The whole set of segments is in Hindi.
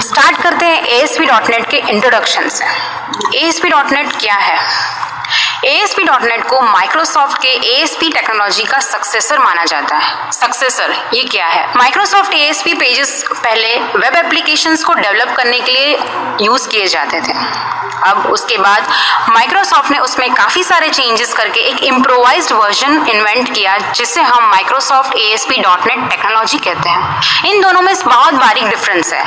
स्टार्ट करते हैं ASP.NET के इंट्रोडक्शन से। ASP.NET क्या है? ASP.NET को माइक्रोसॉफ्ट के ASP टेक्नोलॉजी का सक्सेसर माना जाता है। सक्सेसर ये क्या है? माइक्रोसॉफ्ट ASP पेजेस पहले वेब एप्लीकेशंस को डेवलप करने के लिए यूज किए जाते थे। अब उसके बाद माइक्रोसॉफ्ट ने उसमें काफी सारे चेंजेस करके एक इम्प्रोवाइज्ड वर्जन इन्वेंट किया, जिसे हम माइक्रोसॉफ्ट ASP.NET टेक्नोलॉजी कहते हैं। इन दोनों में बहुत बारीक डिफरेंस है।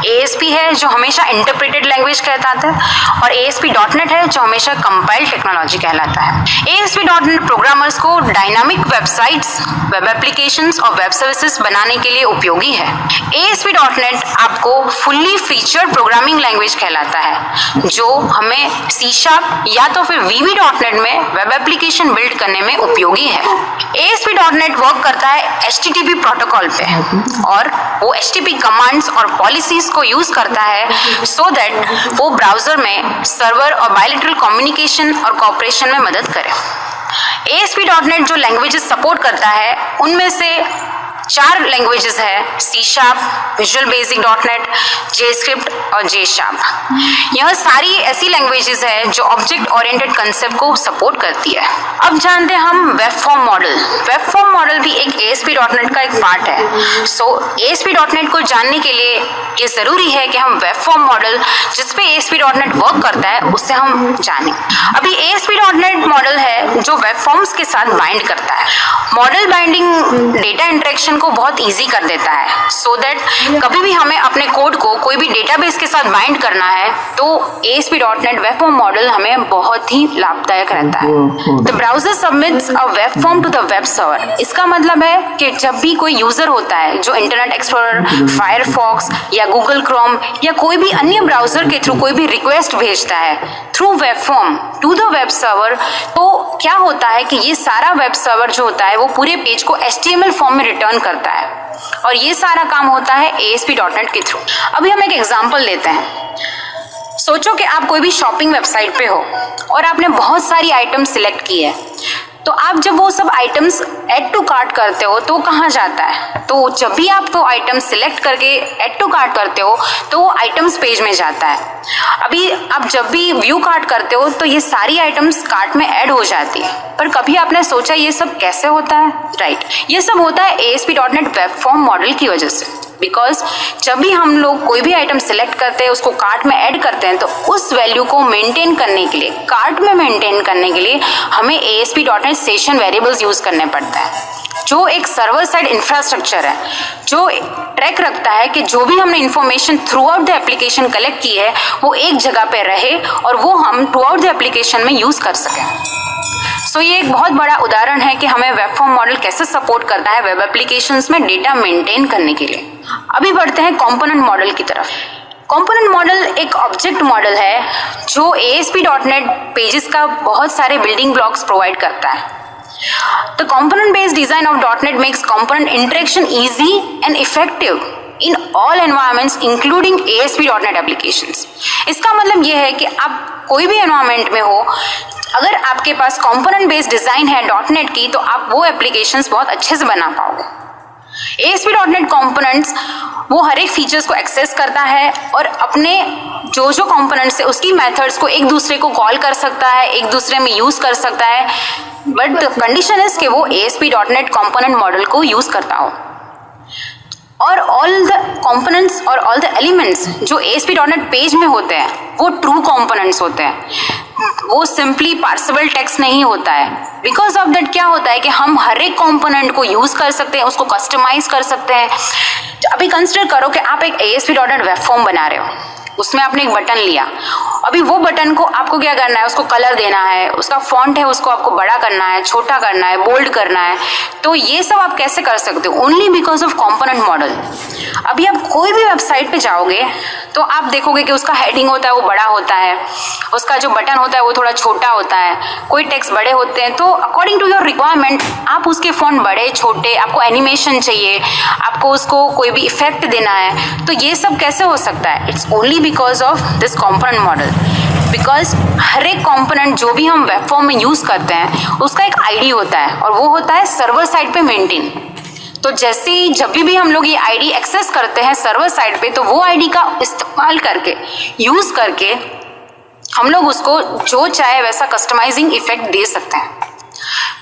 ASP है जो हमेशा इंटरप्रेटेड लैंग्वेज कहलाता है, और ASP.NET है जो हमेशा कंपाइल्ड टेक्नोलॉजी कहलाता है। ASP.NEट प्रोग्रामर्स को डायनामिक वेबसाइट्स, वेब एप्लीकेशंस और वेब सर्विसेज बनाने के लिए उपयोगी है। ASP.NEट आपको फुल्ली फीचर्ड प्रोग्रामिंग लैंग्वेज कहलाता है, जो हमें C# या तो फिर VB.NET में वेब एप्लीकेशन बिल्ड करने में उपयोगी है। ASP.NEट वर्क करता है HTTP प्रोटोकॉल पे, और वो HTTP कमांड्स और पॉलिसीज को यूज करता है सो दैट वो ब्राउजर में सर्वर और बायलैटरल कम्युनिकेशन और कोऑपरेशन में मदद करे। ASP.NEट जो लैंग्वेजेस सपोर्ट करता है उनमें से 4 लैंग्वेजेस है: C#, विजुअल बेसिक.NET, JScript और J#। यह सारी ऐसी लैंग्वेजेस है जो ऑब्जेक्ट ओरिएंटेड कंसेप्ट को सपोर्ट करती है। अब जानते हैं हम web form model. Web form model भी एक ASP.NET का एक पार्ट है। सो ASP.NET को जानने के लिए ये जरूरी है कि हम वेब फॉर्म मॉडल जिसपे ASP.NET वर्क करता है उससे हम जानें। अभी ASP.NEट मॉडल है जो वेब फॉर्म्स के साथ बाइंड करता है। मॉडल बाइंडिंग डेटा इंटरेक्शन को बहुत इजी कर देता है, सो दैट कभी भी हमें अपने कोड को कोई भी डेटाबेस के साथ बाइंड करना है तो ASP.NEट वेब फॉर्म मॉडल हमें बहुत ही लाभदायक रहता है। The browser submits a web form to the web server. इसका मतलब है कि जब भी कोई यूजर होता है जो इंटरनेट एक्सप्लोरर, फायरफॉक्स या गूगल क्रोम या कोई भी अन्य ब्राउजर के थ्रू कोई भी रिक्वेस्ट भेजता है through web form to the web server, तो क्या होता है कि ये सारा वेब सर्वर जो होता है वो पूरे पेज को HTML फॉर्म में रिटर्न करता है, और ये सारा काम होता है ASP.NET के थ्रू। अभी हम एक एग्जांपल लेते हैं। सोचो कि आप कोई भी शॉपिंग वेबसाइट पे हो और आपने बहुत सारी आइटम सिलेक्ट की है, तो आप जब वो सब आइटम्स ऐड टू कार्ट करते हो तो कहाँ जाता है? तो जब भी आप वो आइटम सिलेक्ट करके ऐड टू कार्ट करते हो तो वो आइटम्स पेज में जाता है। अभी आप जब भी व्यू कार्ट करते हो तो ये सारी आइटम्स कार्ट में ऐड हो जाती है, पर कभी आपने सोचा ये सब कैसे होता है? राइट, ये सब होता है ASP.NEट वेब फॉर्म मॉडल की वजह से। बिकॉज जब भी हम लोग कोई भी आइटम सिलेक्ट करते हैं, उसको कार्ट में ऐड करते हैं, तो उस वैल्यू को मेंटेन करने के लिए, कार्ट में मेंटेन करने के लिए हमें ASP.NEट सेशन वेरिएबल्स यूज करने पड़ता है, जो एक सर्वर साइड इंफ्रास्ट्रक्चर है जो ट्रैक रखता है कि जो भी हमने information through out the application collect की है वो एक जगह पे रहे और वो हम थ्रू आउट द एप्लीकेशन में यूज कर सकें। सो ये एक बहुत बड़ा उदाहरण है कि हमें वेब फॉर्म मॉडल कैसे सपोर्ट करता है वेब एप्लीकेशंस में डेटा मेंटेन करने के लिए। अभी बढ़ते हैं कंपोनेंट मॉडल की तरफ। कंपोनेंट मॉडल एक ऑब्जेक्ट मॉडल है जो ASP.NEट पेजेस का बहुत सारे बिल्डिंग ब्लॉक्स प्रोवाइड करता है। The component-based design of .NET makes component interaction easy and effective in all environments, including ASP.NET applications. इसका मतलब ये है कि आप कोई भी environment में हो, अगर आपके पास component based design है .NET की, तो आप वो applications बहुत अच्छे से बना पाओगे। ASP.NET components वो हर एक फीचर्स को एक्सेस करता है और अपने जो कंपोनेंट्स है उसकी मेथड्स को एक दूसरे को कॉल कर सकता है, एक दूसरे में यूज कर सकता है, बट द कंडीशन इज कि वो ASP.NET कंपोनेंट मॉडल को यूज करता हो। और ऑल द कंपोनेंट्स और ऑल द एलिमेंट्स जो ASP.NEट पेज में होते हैं वो ट्रू कंपोनेंट्स होते हैं, वो सिंपली पार्सेबल टेक्स्ट नहीं होता है। बिकॉज ऑफ दैट क्या होता है कि हम हर एक कंपोनेंट को यूज कर सकते हैं, उसको कस्टमाइज कर सकते हैं। अभी कंसिडर करो कि आप एक ASP.NEट वेब फॉर्म बना रहे हो, उसमें आपने एक बटन लिया, अभी वो बटन को आपको क्या करना है, उसको कलर देना है, उसका फॉन्ट है उसको आपको बड़ा करना है, छोटा करना है, बोल्ड करना है। तो ये सब आप कैसे कर सकते हो? Only because of component model. अभी आप कोई भी वेबसाइट पे जाओगे तो आप देखोगे कि उसका हेडिंग होता है वो बड़ा होता है, उसका जो बटन होता है वो थोड़ा छोटा होता है, कोई टेक्स्ट बड़े होते हैं। तो अकॉर्डिंग टू योर रिक्वायरमेंट आप उसके फॉन्ट बड़े छोटे, आपको एनिमेशन चाहिए, आपको उसको कोई भी इफेक्ट देना है, तो ये सब कैसे हो सकता है? It's only because of this component model. Because हर एक कंपोनेंट जो भी हम वेब फॉर्म में यूज करते हैं उसका एक आईडी होता है और वो होता है सर्वर साइड पे मेंटेन। तो जैसे ही जब भी हम लोग ये आईडी एक्सेस करते हैं सर्वर साइड पे, तो वो आईडी का इस्तेमाल करके, यूज करके हम लोग उसको जो चाहे वैसा कस्टमाइजिंग इफेक्ट दे सकते हैं।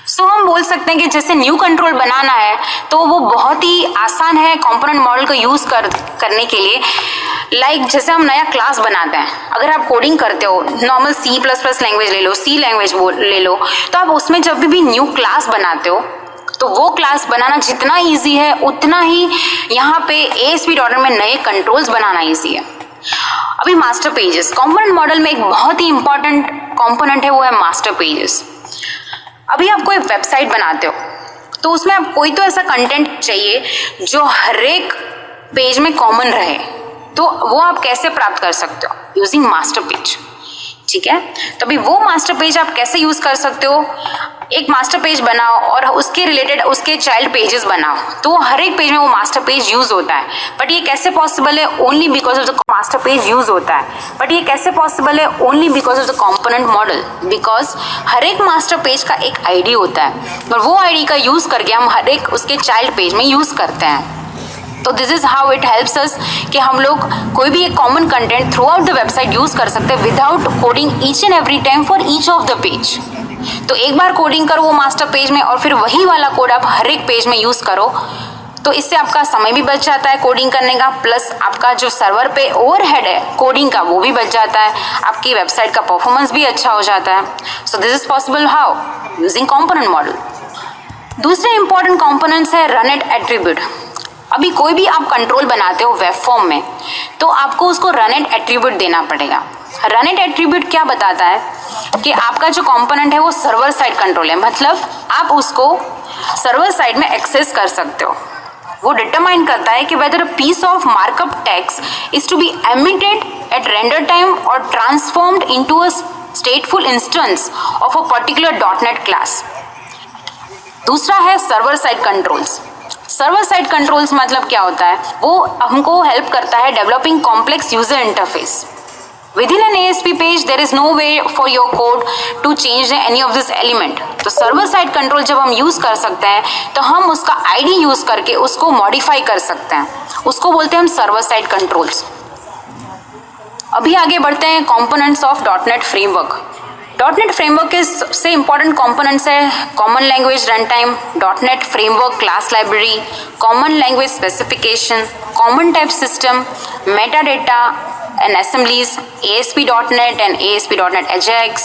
सो हम बोल सकते हैं कि जैसे न्यू कंट्रोल बनाना है तो वो बहुत ही आसान है कंपोनेंट मॉडल को यूज करने के लिए। लाइक जैसे हम नया क्लास बनाते हैं, अगर आप कोडिंग करते हो, नॉर्मल C++ लैंग्वेज ले लो, C लैंग्वेज ले लो, तो आप उसमें जब भी न्यू क्लास बनाते हो तो वो क्लास बनाना जितना ईजी है उतना ही यहाँ पे ASP.NET में नए कंट्रोल्स बनाना ईजी है। अभी मास्टर पेजेस, कंपोनेंट मॉडल में एक बहुत ही इंपॉर्टेंट कंपोनेंट है, वो है मास्टर पेजेस। अभी आप कोई वेबसाइट बनाते हो तो उसमें आप कोई तो ऐसा कंटेंट चाहिए जो हर एक पेज में कॉमन रहे, तो वो आप कैसे प्राप्त कर सकते हो? Using master page. ठीक है, तो अभी वो मास्टर पेज आप कैसे यूज कर सकते हो? एक मास्टर पेज बनाओ और उसके रिलेटेड उसके चाइल्ड पेजेस बनाओ, तो हर एक पेज में वो मास्टर पेज यूज होता है। बट ये कैसे पॉसिबल है? Only because of the master page use होता है। बट ये कैसे पॉसिबल है? Only because of the component model. Because हर एक मास्टर पेज का एक आईडी होता है और वो आईडी का यूज करके हम हर एक उसके चाइल्ड पेज में यूज करते हैं। तो this is how it helps us कि हम लोग कोई भी एक common content through out the website use कर सकते हैं without coding each and every time for each of the page. तो एक बार कोडिंग करो वो मास्टर पेज में और फिर वही वाला कोड आप हर एक पेज में यूज करो, तो इससे आपका समय भी बच जाता है कोडिंग करने का, प्लस आपका जो सर्वर पे ओवरहेड है कोडिंग का वो भी बच जाता है, आपकी वेबसाइट का परफॉर्मेंस भी अच्छा हो जाता है। सो this is possible how? Using component model. दूसरे इंपॉर्टेंट कंपोनेंट्स है रन इट एट्रीब्यूट। अभी कोई भी आप कंट्रोल बनाते हो वेब फॉर्म में तो आपको उसको रन इट एट्रीब्यूट देना पड़ेगा। रन इट एट्रीब्यूट क्या बताता है कि आपका जो कंपोनेंट है वो सर्वर साइड कंट्रोल है, मतलब आप उसको सर्वर साइड में एक्सेस कर सकते हो। वो डिटरमाइन करता है कि whether a piece of markup text is to be emitted at render time और transformed into a stateful instance of a particular .NET class. दूसरा है server side controls. Server side controls मतलब क्या होता है? वो हमको हेल्प करता है developing complex user interface. Within an ASP page, there is no way for your code to change any of this element. तो सर्वर साइड कंट्रोल जब हम यूज कर सकते हैं तो हम उसका आईडी यूज करके उसको मॉडिफाई कर सकते हैं, उसको बोलते हैं हम सर्वर साइड कंट्रोल्स। अभी आगे बढ़ते हैं components of .NET framework. .NET framework के सबसे इंपॉर्टेंट कंपोनेंट्स है common language run time, .NET framework class library, common language specification, common type system, Meta data and assemblies, ASP.NET and ASP.NET Ajax,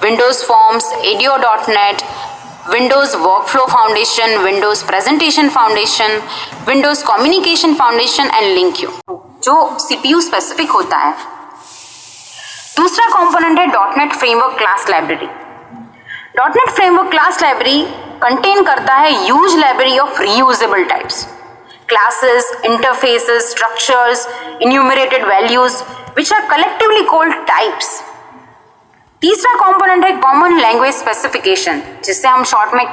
Windows Forms, ADO.NET, Windows Workflow Foundation, Windows Presentation Foundation, Windows Communication Foundation and LinkU, जो CPU स्पेसिफिक होता है। दूसरा कंपोनेंट है .NET framework class library. .NET framework class library contain करता है huge library of reusable types, classes, interfaces, structures, enumerated values, which are collectively called types. तीसरा कंपोनेंट है कॉमन लैंग्वेज स्पेसिफिकेशन, जिससे हम शॉर्ट में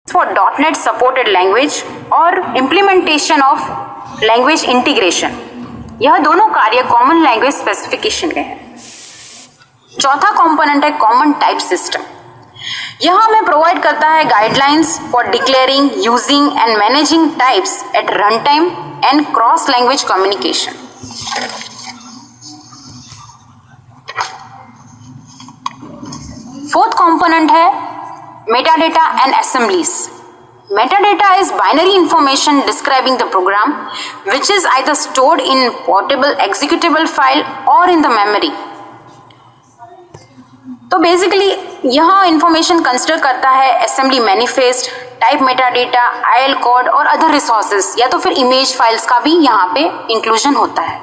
for .NET supported language और implementation of language integration। यह दोनों कार्य कॉमन लैंग्वेज स्पेसिफिकेशन के हैं। चौथा कंपोनेंट है कॉमन टाइप सिस्टम। यह हमें प्रोवाइड करता है guidelines for declaring, using and managing types at run time and cross language communication. Fourth component है metadata and assemblies. Metadata is binary information describing the program, which is either stored in portable executable file or in the memory. तो बेसिकली यह इंफॉर्मेशन कंसिडर करता है assembly manifest, type metadata, IL code और अदर रिसोर्सेज या तो फिर इमेज फाइल्स का भी यहाँ पे इंक्लूजन होता है।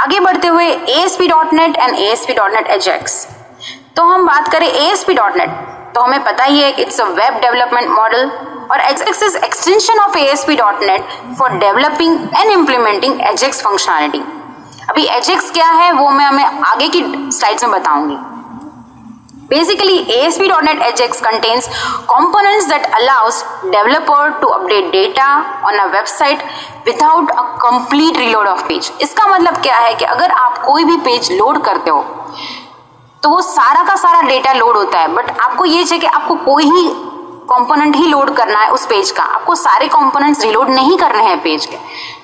आगे बढ़ते हुए ASP.NET एंड ASP.NET Ajax। तो हम बात करें ASP.NET तो हमें पता ही है कि it's a web development model, और AJAX is extension of ASP.NET for developing and implementing AJAX functionality. अभी एजेक्स क्या है वो मैं हमें आगे की स्लाइड्स में बताऊंगी। Basically, ASP.NET Ajax contains components that allows developer to update data on a website without a complete reload of page। इसका मतलब क्या है कि अगर आप कोई भी पेज लोड करते हो तो वो सारा का सारा डेटा लोड होता है, बट आपको ये चाहिए कि आपको कोई ही कंपोनेंट ही लोड करना है उस पेज का, आपको सारे कंपोनेंट्स रिलोड नहीं करने हैं पेज के,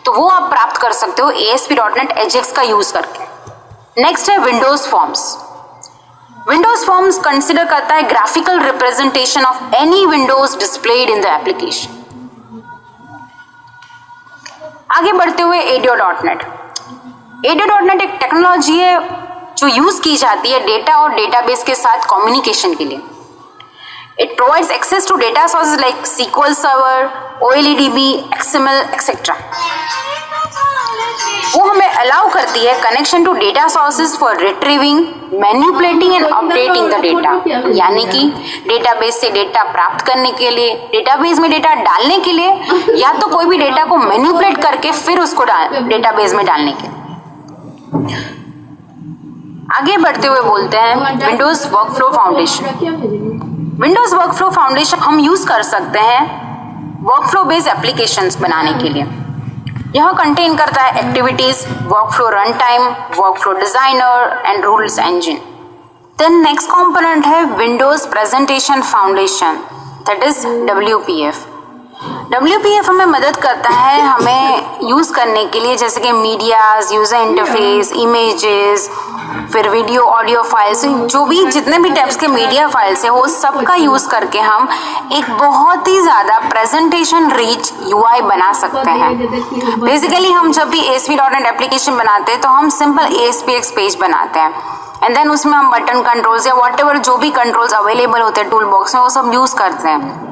तो वो आप प्राप्त कर सकते हो ASP.NET Ajax का यूज करके। नेक्स्ट है Windows forms. Windows forms consider करता है graphical representation of any Windows displayed in the application. आगे बढ़ते हुए ADO.NET। ADO.NET एक टेक्नोलॉजी है जो यूज की जाती है डेटा और डेटाबेस के साथ कम्युनिकेशन के लिए। It provides access to data sources like SQL server, OLEDB, XML etcetera. वो हमें अलाउ करती है connection to data sources for retrieving, manipulating and updating the data, यानी कि डेटाबेस से डेटा प्राप्त करने के लिए, डेटाबेस में डेटा डालने के लिए, या तो कोई भी डेटा को मैनिपुलेट करके फिर उसको डेटाबेस में डालने के लिए। आगे बढ़ते हुए बोलते हैं Windows workflow foundation. Windows workflow foundation हम यूज कर सकते हैं वर्कफ्लो बेस्ड एप्लीकेशंस बनाने के लिए। यह कंटेन करता है activities, workflow run time, workflow designer and rules engine. Then next component है Windows Presentation Foundation, that is WPF। WPF हमें मदद करता है हमें यूज करने के लिए, जैसे कि मीडियाज, यूजर इंटरफेस, इमेजेस, फिर वीडियो, ऑडियो फाइल्स, जो भी जितने भी टाइप्स के मीडिया फाइल्स है वो सबका यूज करके हम एक बहुत ही ज्यादा प्रेजेंटेशन रिच UI बना सकते हैं। बेसिकली हम जब भी ASP.NET एप्लीकेशन बनाते हैं तो हम सिंपल ASPX पेज बनाते हैं, एंड देन उसमें हम बटन कंट्रोल्स या व्हाटएवर जो भी कंट्रोल्स अवेलेबल होते हैं टूल बॉक्स में वो सब यूज करते हैं।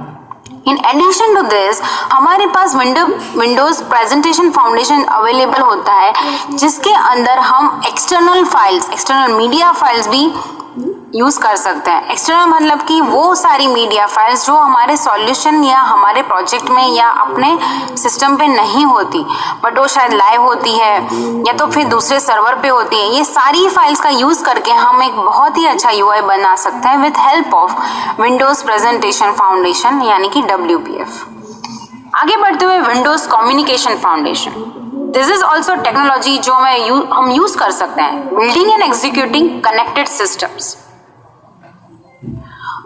इन एडिशन टू दिस हमारे पास विंडोज प्रेजेंटेशन फाउंडेशन अवेलेबल होता है, जिसके अंदर हम external files, external media files भी यूज कर सकते हैं। एक्सटर्नल मतलब कि वो सारी मीडिया फाइल्स जो हमारे सॉल्यूशन या हमारे प्रोजेक्ट में या अपने सिस्टम पे नहीं होती, बट वो शायद लाइव होती है या तो फिर दूसरे सर्वर पे होती है। ये सारी फाइल्स का यूज करके हम एक बहुत ही अच्छा UI बना सकते हैं with help of Windows Presentation foundation यानी कि WPF। आगे बढ़ते हुए Windows communication foundation. This is also technology जो हम यूज कर सकते हैं building and executing connected systems.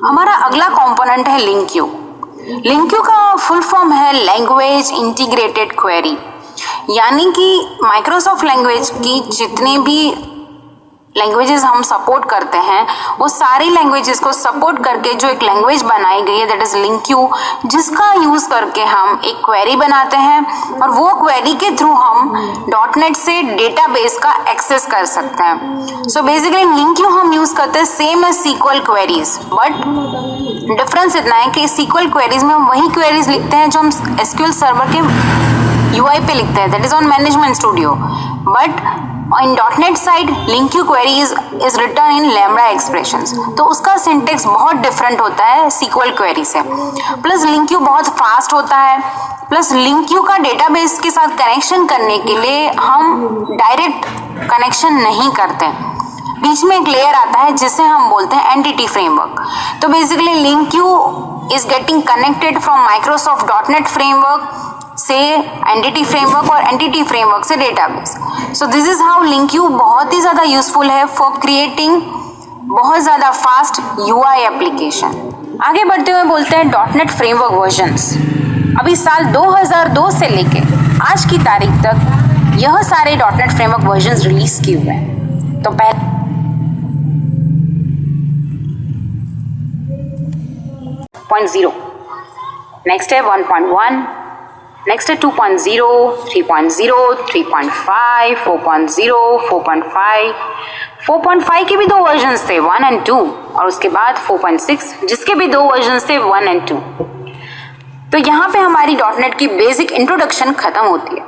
हमारा अगला कंपोनेंट है लिंक्यू। लिंक्यू का फुल फॉर्म है लैंग्वेज इंटीग्रेटेड क्वेरी, यानी कि माइक्रोसॉफ्ट लैंग्वेज की जितने भी लैंग्वेजेस हम सपोर्ट करते हैं वो सारी लैंग्वेजेस को सपोर्ट करके जो एक लैंग्वेज बनाई गई है दैट इज लिंक्यू, जिसका यूज करके हम एक क्वेरी बनाते हैं और वो क्वेरी के थ्रू हम .NET से डेटाबेस का एक्सेस कर सकते हैं। सो बेसिकली लिंक्यू हम यूज करते हैं same as SQL queries, but difference इतना है कि SQL क्वेरीज में हम वही क्वेरीज लिखते हैं जो हम SQL सर्वर के UI पे लिखते हैं, that is on management studio, but in .NET side LINQ query is written in lambda expressions, तो उसका सिंटेक्स बहुत डिफरेंट होता है SQL क्वेरी से। प्लस लिंक्यू बहुत फास्ट होता है, प्लस लिंक्यू का डेटाबेस के साथ कनेक्शन करने के लिए हम डायरेक्ट कनेक्शन नहीं करते, बीच में एक लेयर आता है जिसे हम बोलते हैं एंटिटी फ्रेमवर्क। तो basically LINQ is getting connected from Microsoft .NET framework से एंटिटी फ्रेमवर्क और एंटिटी फ्रेमवर्क से database. So this is how LINQ बहुत ही ज़्यादा यूजफुल है फॉर क्रिएटिंग बहुत ज़्यादा फास्ट UI एप्लीकेशन। आगे बढ़ते हुए बोलते हैं .NET फ्रेमवर्क वर्जन्स। अभी साल 2002 से लेके आज की तारीख तक यह सारे .NET फ्रेमवर्क वर्जन्स रिलीज किए हुए हैं। तो पहले 0.0, नेक्स्ट है 1.1, नेक्स्ट है 2.0, 3.0, 3.5, 4.0, 4.5। 4.5 के भी दो वर्जन्स थे 1 and 2, और उसके बाद 4.6 जिसके भी दो वर्जन्स थे 1 and 2। तो यहाँ पे हमारी .NET की बेसिक इंट्रोडक्शन खत्म होती है।